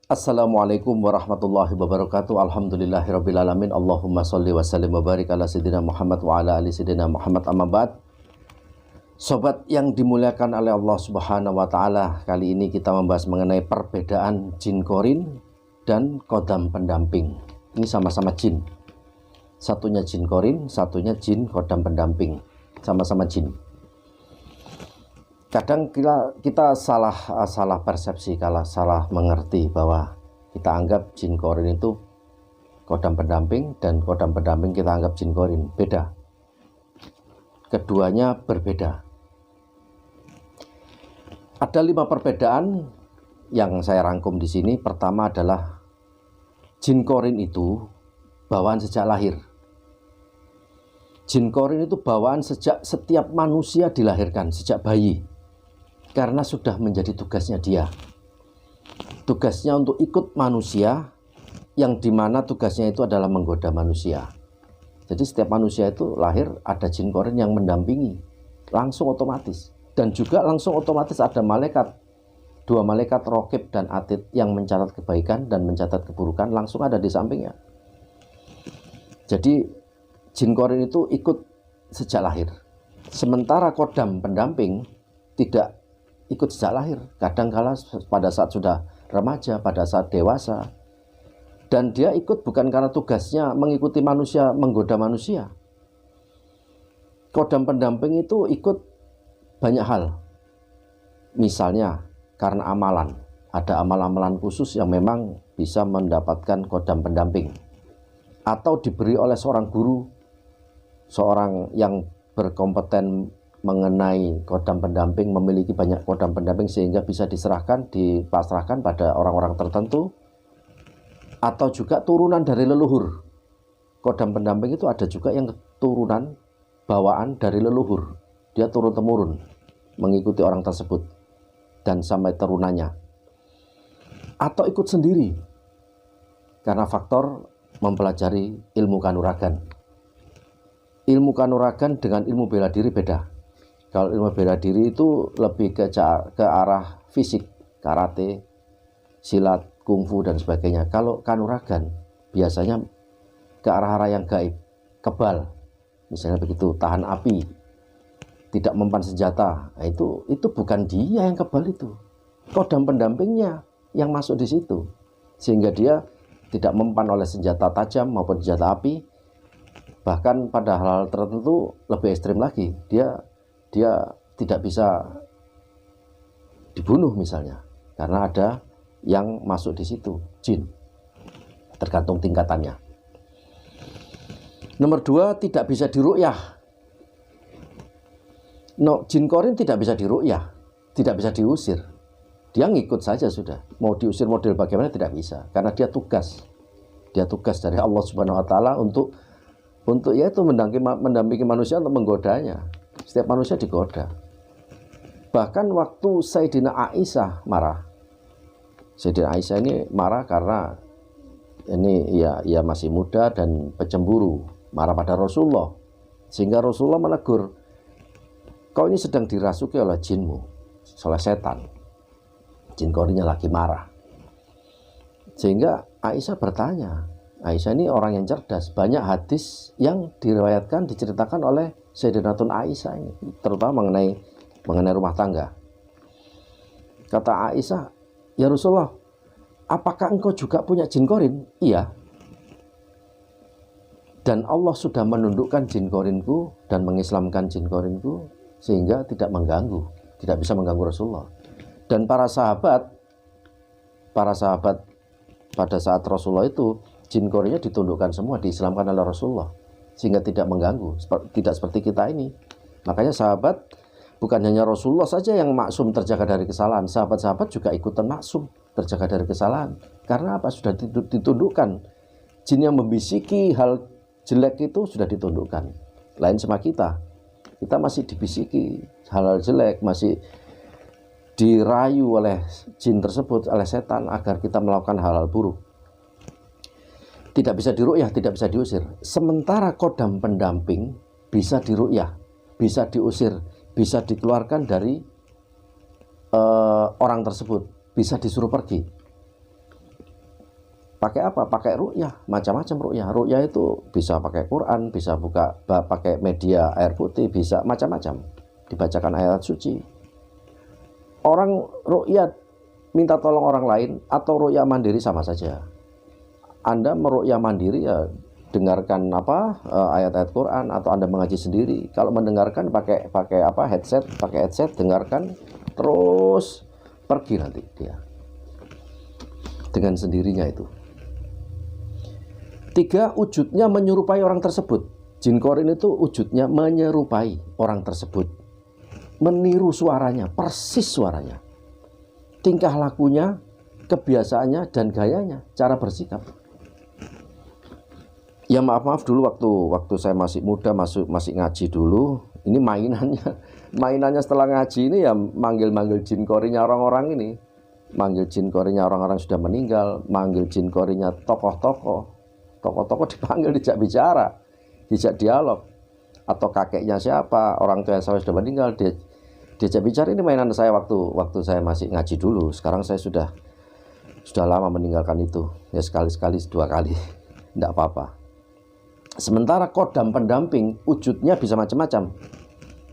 Assalamualaikum warahmatullahi wabarakatuh. Alhamdulillahirabbil alamin. Allahumma sholli wa sallim wa barik ala sayyidina Muhammad wa ala ali sayyidina Muhammad, amma ba'd. Sobat yang dimuliakan oleh Allah Subhanahu wa taala, kali ini kita membahas mengenai perbedaan jin korin dan kodam pendamping. Ini sama-sama jin. Satunya jin korin, satunya jin kodam pendamping. Sama-sama jin. Kadang kita salah persepsi, kalau salah mengerti bahwa kita anggap jin korin itu kodam pendamping dan kodam pendamping kita anggap jin korin. Beda. Keduanya berbeda. Ada 5 perbedaan yang saya rangkum di sini. Pertama adalah jin korin itu bawaan sejak lahir. Jin korin itu bawaan sejak setiap manusia dilahirkan, sejak bayi. Karena sudah menjadi tugasnya dia. Tugasnya untuk ikut manusia, yang dimana tugasnya itu adalah menggoda manusia. Jadi setiap manusia itu lahir ada jin korin yang mendampingi. Langsung otomatis. Dan juga langsung otomatis ada malaikat. 2 malaikat rokib dan atid yang mencatat kebaikan dan mencatat keburukan langsung ada di sampingnya. Jadi jin korin itu ikut sejak lahir. Sementara kodam pendamping tidak ikut sejak lahir, kadang-kala pada saat sudah remaja, pada saat dewasa. Dan dia ikut bukan karena tugasnya mengikuti manusia, menggoda manusia. Kodam pendamping itu ikut banyak hal. Misalnya karena amalan, ada amalan-amalan khusus yang memang bisa mendapatkan kodam pendamping. Atau diberi oleh seorang guru, seorang yang berkompeten mengenai kodam pendamping, memiliki banyak kodam pendamping sehingga bisa diserahkan, dipasrahkan pada orang-orang tertentu. Atau juga turunan dari leluhur. Kodam pendamping itu ada juga yang turunan bawaan dari leluhur. Dia turun-temurun mengikuti orang tersebut dan sampai turunannya. Atau ikut sendiri karena faktor mempelajari ilmu kanuragan. Ilmu kanuragan dengan ilmu bela diri beda. Kalau ilmu bela diri itu lebih ke arah fisik, karate, silat, kungfu dan sebagainya. Kalau kanuragan biasanya ke arah-arah yang gaib, kebal, misalnya begitu, tahan api, tidak mempan senjata. Nah, itu bukan dia yang kebal itu, kodam pendampingnya yang masuk di situ, sehingga dia tidak mempan oleh senjata tajam maupun senjata api. Bahkan pada hal-hal tertentu lebih ekstrim lagi, dia tidak bisa dibunuh misalnya, karena ada yang masuk di situ, jin, tergantung tingkatannya. Nomor 2, tidak bisa diru'yah. Jin korin tidak bisa diru'yah, tidak bisa diusir. Dia ngikut saja sudah. Mau diusir model bagaimana tidak bisa, karena dia tugas. Dia tugas dari Allah Subhanahu wa taala untuk yaitu mendampingi manusia untuk menggodanya. Setiap manusia digoda. Bahkan waktu Sayyidina Aisyah marah. Sayyidina Aisyah ini marah karena ini ia masih muda dan pecemburu, marah pada Rasulullah. Sehingga Rasulullah menegur, kau ini sedang dirasuki oleh jinmu, oleh setan. Jin korinnya lagi marah. Sehingga Aisyah bertanya, Aisyah ini orang yang cerdas. Banyak hadis yang diriwayatkan, diceritakan oleh Sayyidatun Aisyah ini, terutama mengenai rumah tangga. Kata Aisyah, ya Rasulullah, apakah engkau juga punya jin korin? Iya. Dan Allah sudah menundukkan jin korinku dan mengislamkan jin korinku sehingga tidak mengganggu, tidak bisa mengganggu Rasulullah. Dan para sahabat pada saat Rasulullah itu, jin korinnya ditundukkan semua, diislamkan oleh Rasulullah, sehingga tidak mengganggu, tidak seperti kita ini. Makanya sahabat, bukan hanya Rasulullah saja yang maksum terjaga dari kesalahan, sahabat-sahabat juga ikutan maksum terjaga dari kesalahan. Karena apa? Sudah ditundukkan. Jin yang membisiki hal jelek itu sudah ditundukkan. Lain sama kita masih dibisiki hal-hal jelek, masih dirayu oleh jin tersebut, oleh setan, agar kita melakukan hal-hal buruk. Tidak bisa diru'yah, tidak bisa diusir. Sementara kodam pendamping bisa diru'yah, bisa diusir, bisa dikeluarkan dari orang tersebut, bisa disuruh pergi. Pakai apa? Pakai ruqyah, macam-macam ruqyah. Ruqyah itu bisa pakai Quran, bisa pakai media air putih, bisa macam-macam. Dibacakan ayat suci. Orang ruqyah minta tolong orang lain atau ruqyah mandiri sama saja. Anda meruqyah mandiri ya dengarkan ayat-ayat Quran, atau Anda mengaji sendiri. Kalau mendengarkan pakai headset, dengarkan terus pergi nanti dia dengan sendirinya itu. 3, wujudnya menyerupai orang tersebut. Jin korin itu wujudnya menyerupai orang tersebut, meniru suaranya, persis suaranya, tingkah lakunya, kebiasaannya, dan gayanya, cara bersikap. Ya maaf dulu waktu saya masih muda, masih ngaji dulu, ini mainannya setelah ngaji ini ya manggil jin korinnya orang-orang ini, manggil jin korinnya orang-orang sudah meninggal, manggil jin korinnya tokoh-tokoh dipanggil, dijak bicara, dijak dialog, atau kakeknya siapa, orang tua saya sudah meninggal, diajak bicara. Ini mainan saya waktu saya masih ngaji dulu. Sekarang saya sudah lama meninggalkan itu, ya sekali-sekali 2 kali tidak apa-apa. Sementara kodam pendamping wujudnya bisa macam-macam,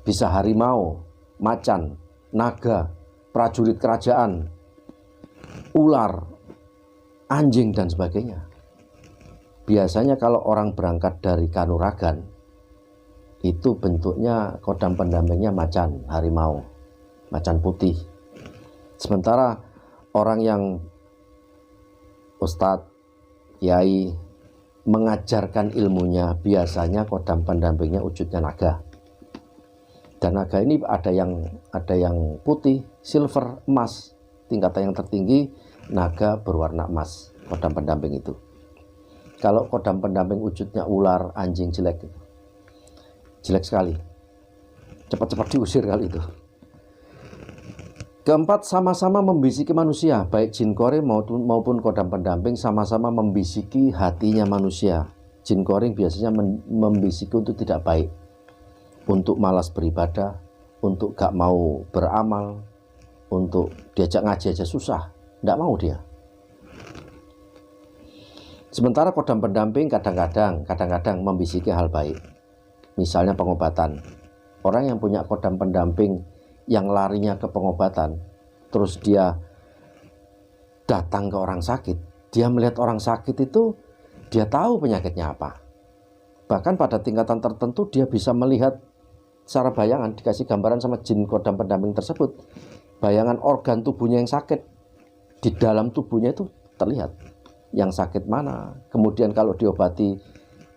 bisa harimau, macan, naga, prajurit kerajaan, ular, anjing, dan sebagainya. Biasanya kalau orang berangkat dari Kanuragan, itu bentuknya kodam pendampingnya macan, harimau, macan putih. Sementara orang yang ustadz, kiai, mengajarkan ilmunya, biasanya kodam pendampingnya wujudnya naga. Dan naga ini ada yang putih, silver, emas. Tingkatan yang tertinggi naga berwarna emas, kodam pendamping itu. Kalau kodam pendamping wujudnya ular, anjing, jelek sekali, cepat-cepat diusir kali itu. 4, sama-sama membisiki manusia, baik jin korin maupun kodam pendamping sama-sama membisiki hatinya manusia. Jin korin biasanya membisiki untuk tidak baik, untuk malas beribadah, untuk gak mau beramal, untuk diajak ngaji aja susah, tidak mau dia. Sementara kodam pendamping kadang-kadang membisiki hal baik. Misalnya pengobatan. Orang yang punya kodam pendamping yang larinya ke pengobatan, terus dia datang ke orang sakit, dia melihat orang sakit itu, dia tahu penyakitnya apa. Bahkan pada tingkatan tertentu dia bisa melihat secara bayangan, dikasih gambaran sama jin kodam pendamping tersebut, bayangan organ tubuhnya yang sakit, di dalam tubuhnya itu terlihat yang sakit mana, kemudian kalau diobati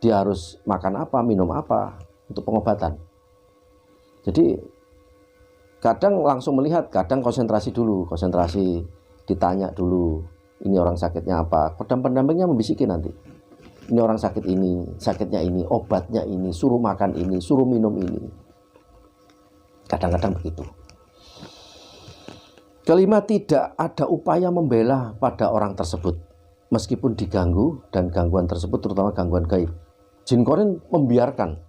dia harus makan apa, minum apa untuk pengobatan. Jadi kadang langsung melihat, kadang konsentrasi, ditanya dulu, ini orang sakitnya apa. Kodam pendampingnya membisiki nanti, ini orang sakit ini, sakitnya ini, obatnya ini, suruh makan ini, suruh minum ini. Kadang-kadang begitu. 5, tidak ada upaya membela pada orang tersebut, meskipun diganggu, dan gangguan tersebut terutama gangguan gaib. Jin korin membiarkan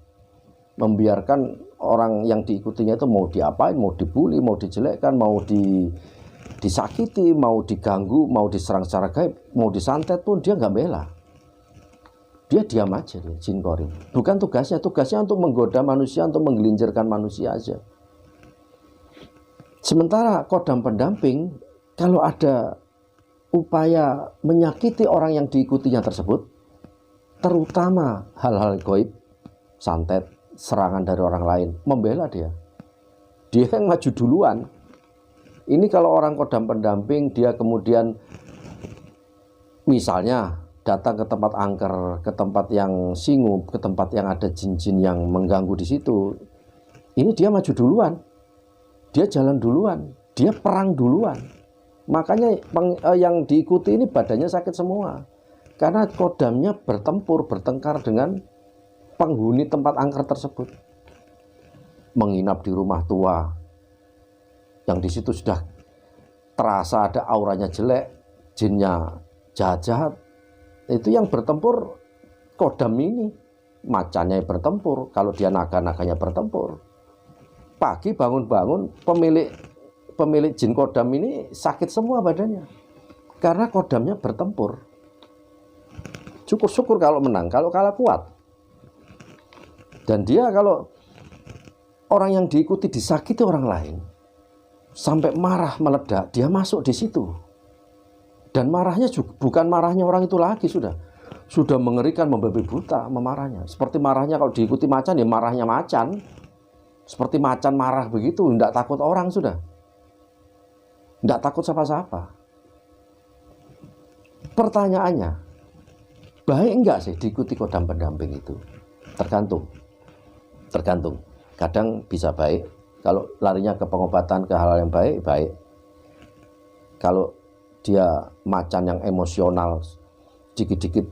orang yang diikutinya itu mau diapain, mau dibully, mau dijelekkan, mau disakiti, mau diganggu, mau diserang secara gaib, mau disantet pun dia nggak bela. Dia diam aja, dia jin korin. Bukan tugasnya untuk menggoda manusia, untuk menggelincirkan manusia aja. Sementara kodam pendamping, kalau ada upaya menyakiti orang yang diikutinya tersebut, terutama hal-hal gaib, santet, serangan dari orang lain, membela dia yang maju duluan. Ini kalau orang kodam pendamping, dia kemudian misalnya datang ke tempat angker, ke tempat yang singup, ke tempat yang ada jin-jin yang mengganggu di situ, ini dia maju duluan, dia jalan duluan, dia perang duluan. Makanya yang diikuti ini badannya sakit semua, karena kodamnya bertengkar dengan penghuni tempat angker tersebut. Menginap di rumah tua yang di situ sudah terasa ada auranya jelek, jinnya jahat-jahat, itu yang bertempur kodam ini. Macannya bertempur, kalau dia naga-naganya bertempur. Pagi bangun-bangun, pemilik jin kodam ini sakit semua badannya, karena kodamnya bertempur. Syukur-syukur kalau menang, kalau kalah kuat. Dan dia kalau orang yang diikuti disakiti orang lain, sampai marah meledak, dia masuk di situ. Dan marahnya juga bukan marahnya orang itu lagi, sudah mengerikan, membabi buta memarahnya. Seperti marahnya kalau diikuti macan, ya marahnya macan. Seperti macan marah begitu, tidak takut orang sudah. Tidak takut siapa-siapa. Pertanyaannya, baik enggak sih diikuti kodam pendamping itu? Tergantung. Kadang bisa baik. Kalau larinya ke pengobatan, ke hal yang baik, baik. Kalau dia macan yang emosional, dikit-dikit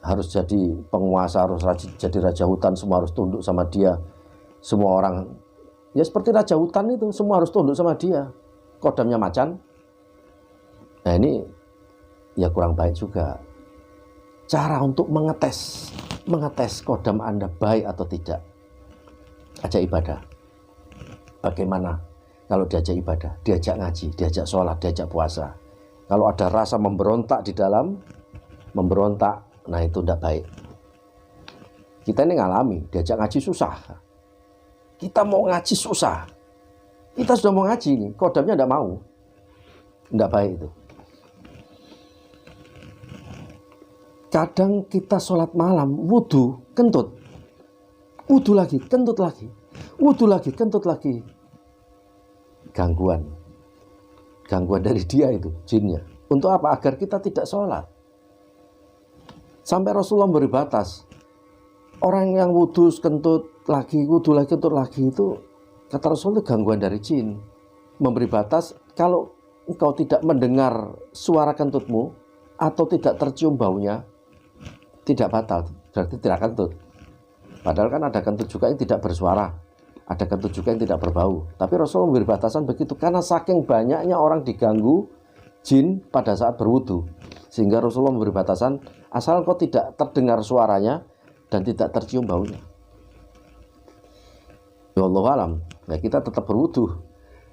harus jadi penguasa, harus jadi raja hutan, semua harus tunduk sama dia. Semua orang, ya seperti raja hutan itu, semua harus tunduk sama dia. Kodamnya macan. Nah ini ya kurang baik juga. Cara untuk mengetes kodam Anda baik atau tidak. Ajak ibadah. Bagaimana kalau diajak ibadah, diajak ngaji, diajak sholat, diajak puasa. Kalau ada rasa memberontak di dalam, nah itu tidak baik. Kita ini ngalami, diajak ngaji susah. Kita mau ngaji susah. Kita sudah mau ngaji nih, kodamnya tidak mau. Tidak baik itu. Kadang kita sholat malam, wudhu, kentut. Wudhu lagi, kentut lagi. Wudhu lagi, kentut lagi. Gangguan dari dia itu, jinnya. Untuk apa? Agar kita tidak sholat. Sampai Rasulullah memberi batas. Orang yang wudhu, kentut lagi, wudhu lagi, kentut lagi itu, kata Rasulullah, itu gangguan dari jin. Memberi batas, kalau engkau tidak mendengar suara kentutmu, atau tidak tercium baunya, tidak batal, berarti tidak kentut. Padahal kan ada kentut juga yang tidak bersuara, ada kentut juga yang tidak berbau. Tapi Rasulullah memberi batasan begitu, karena saking banyaknya orang diganggu jin pada saat berwudu. Sehingga Rasulullah memberi batasan, asal kau tidak terdengar suaranya dan tidak tercium baunya. Ya Allah alam, ya kita tetap berwudu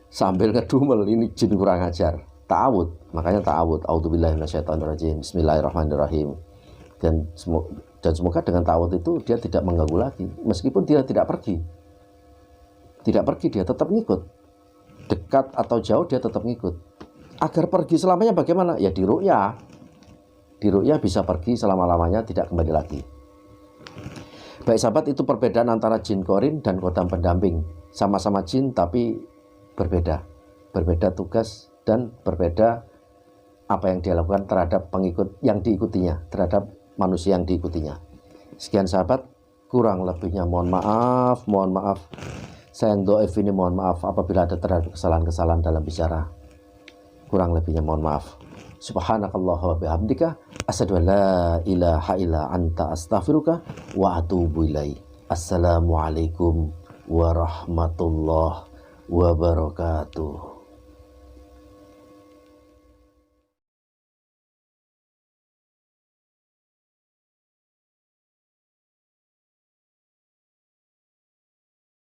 sambil ngedumel, ini jin kurang ajar. Ta'awud, makanya ta'awud. A'udzubillahi minasyaitonirrajim. Bismillahirrahmanirrahim. Dan semoga dengan ta'awud itu dia tidak mengganggu lagi. Meskipun dia tidak pergi. Tidak pergi, dia tetap ngikut. Dekat atau jauh dia tetap ngikut. Agar pergi selamanya bagaimana? Ya di ru'yah. Di ru'yah bisa pergi selama-lamanya, tidak kembali lagi. Baik sahabat, itu perbedaan antara jin korin dan kodam pendamping. Sama-sama jin tapi berbeda. Berbeda tugas dan berbeda apa yang dia lakukan terhadap pengikut yang diikutinya, terhadap manusia yang diikutinya. Sekian sahabat, kurang lebihnya mohon maaf. Saya yang doif ini mohon maaf apabila ada terhadap kesalahan-kesalahan dalam bicara. Kurang lebihnya mohon maaf. Subhanakallah wa bihamdika, asyhadu an la ilaha illa anta, astaghfiruka wa atubu ilaik. Assalamualaikum warahmatullahi wabarakatuh.